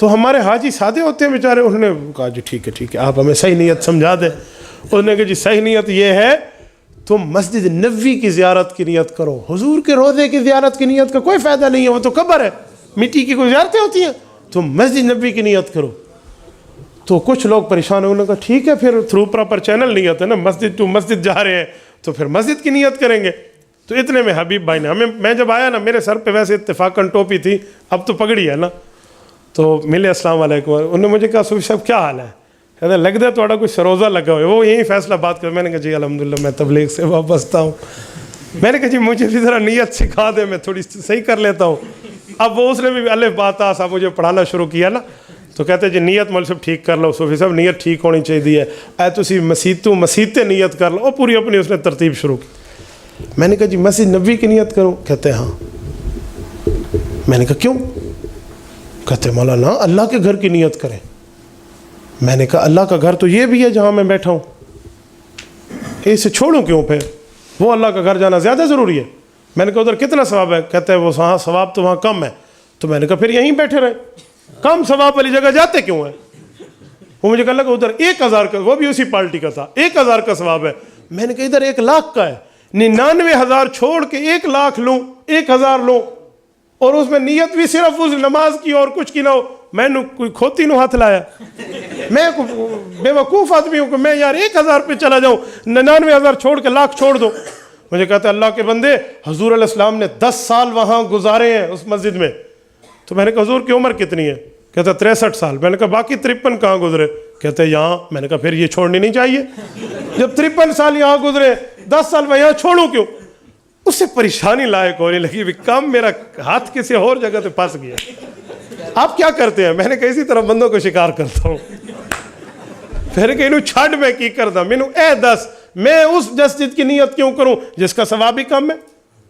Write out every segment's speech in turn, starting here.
تو ہمارے حاجی سادے ہوتے ہیں بیچارے، انہوں نے کہا جی ٹھیک ہے آپ ہمیں صحیح نیت سمجھا دیں. انہوں نے کہا جی صحیح نیت یہ ہے تم مسجد نبوی کی زیارت کی نیت کرو، حضور کے روضے کی زیارت کی نیت کا کوئی فائدہ نہیں ہے، وہ تو قبر ہے، مٹی کی کوئی زیارتیں ہوتی ہیں، تم مسجد نبوی کی نیت کرو. تو کچھ لوگ پریشان ہونے کا ٹھیک ہے پھر تھرو پراپر چینل نیت ہے نا، مسجد ٹو مسجد جا رہے ہیں تو پھر مسجد کی نیت کریں گے. تو اتنے میں حبیب بھائی نے میں جب آیا نا میرے سر پہ ویسے اتفاقاً ٹوپی تھی، اب تو پگڑی ہے نا، تو ملے السلام علیکم. انہوں نے مجھے کہا صوفی صاحب کیا حال ہے؟ کہتے لگتا ہے تھوڑا کوئی سروزہ لگا ہوا ہے. وہ یہی فیصلہ بات کر. میں نے کہا جی الحمدللہ میں تبلیغ سے وابستہ ہوں. میں نے کہا جی مجھے بھی ذرا نیت سکھا دے، میں تھوڑی صحیح کر لیتا ہوں. اب وہ اس نے بھی الف با تا سا مجھے پڑھانا شروع کیا نا، تو کہتے جی نیت مول صاحب ٹھیک کر لو، صوفی صاحب نیت ٹھیک ہونی چاہیے، اے تسی مسیتے نیت کر لو. وہ پوری اپنی اس نے ترتیب شروع کی. میں نے کہا جی مسجد نبوی کی نیت کروں؟ کہتے ہاں. میں نے کہا کیوں؟ کہتے مولانا اللہ کے گھر کی نیت کریں. میں نے کہا اللہ کا گھر تو یہ بھی ہے جہاں میں بیٹھا ہوں، اسے چھوڑوں کیوں پھر؟ وہ اللہ کا گھر جانا زیادہ ضروری ہے. میں نے کہا ادھر کتنا ثواب ہے؟ کہتے ہیں وہ وہاں ثواب تو وہاں کم ہے. تو میں نے کہا پھر یہیں بیٹھے رہے، کم ثواب والی جگہ جاتے کیوں ہیں؟ وہ مجھے کہا لگا ادھر 1000 کا، وہ بھی اسی پارٹی کا تھا، 1000 کا ثواب ہے. میں نے کہا ادھر 1,00,000 کا ہے، 99,000 چھوڑ کے 1,00,000 لوں، 1,000 لوں، اور اس میں نیت بھی صرف اس نماز کی اور کچھ کی نہ ہو. میں نے کوئی کھوتی نو ہاتھ لایا، میں بے وقوف آدمی ہوں کہ میں یار 1,000 پہ چلا جاؤں، 99,000 چھوڑ کے 1,00,000 چھوڑ دو. مجھے کہتا ہے اللہ کے بندے حضور علیہ السلام نے 10 سال وہاں گزارے ہیں اس مسجد میں. تو میں نے کہا حضور کی عمر کتنی ہے؟ کہتا 63 سال. میں نے کہا باقی 53 کہاں گزرے؟ کہتے یہاں. میں نے کہا پھر یہ چھوڑنی نہیں چاہیے، جب 53 سال یہاں گزرے 10 سال میں یہاں چھوڑوں کیوں؟ اس سے پریشانی لائق ہونے لگی، بھی کم میرا ہاتھ کسی اور جگہ پہ پھنس گیا. آپ کیا کرتے ہیں؟ میں نے کہا اسی طرح بندوں کو شکار کرتا ہوں. پھر کہ انہوں چھڑ میں کی کردا، مینوں اے دس میں اس مسجد کی نیت کیوں کروں جس کا ثواب ہی کم ہے؟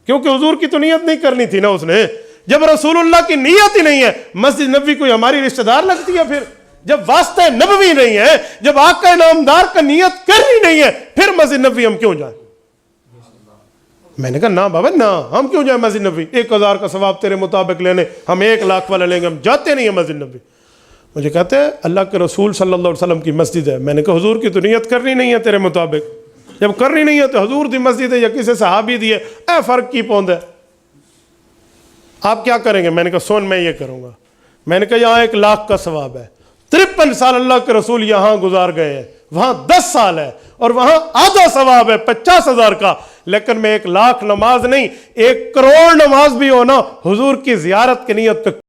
کیونکہ حضور کی تو نیت نہیں کرنی تھی نا اس نے. جب رسول اللہ کی نیت ہی نہیں ہے، مسجد نبوی کوئی ہماری رشتہ دار لگتی ہے؟ پھر جب واسطہ نبوی نہیں ہے، جب آقا نامدار کا نیت کرنی نہیں ہے، پھر مسجد نبوی ہم کیوں جائیں؟ میں نے کہا نا بابا نا، ہم کیوں جائیں مسجد نبوی؟ 1,000 کا ثواب تیرے مطابق لینے، ہم 1,00,000 والا لیں گے، ہم جاتے نہیں ہیں مسجد نبوی. مجھے کہتے ہیں اللہ کے رسول صلی اللہ علیہ وسلم کی مسجد ہے. میں نے کہا حضور کی تو نیت کرنی نہیں ہے تیرے مطابق، جب کرنی نہیں ہے تو حضور دی مسجد ہے یا کسی صحابی دی ہے، اے فرق کی پوند ہے؟ آپ کیا کریں گے؟ میں نے کہا سن میں یہ کروں گا. میں نے کہا یہاں 1,00,000 کا ثواب ہے، 53 سال اللہ کے رسول یہاں گزار گئے ہیں، وہاں 10 سال ہے، اور وہاں آدھا ثواب ہے 50,000 کا. لیکن میں 1,00,000 نماز نہیں، 1 کروڑ نماز بھی ہونا حضور کی زیارت کی نیت پہ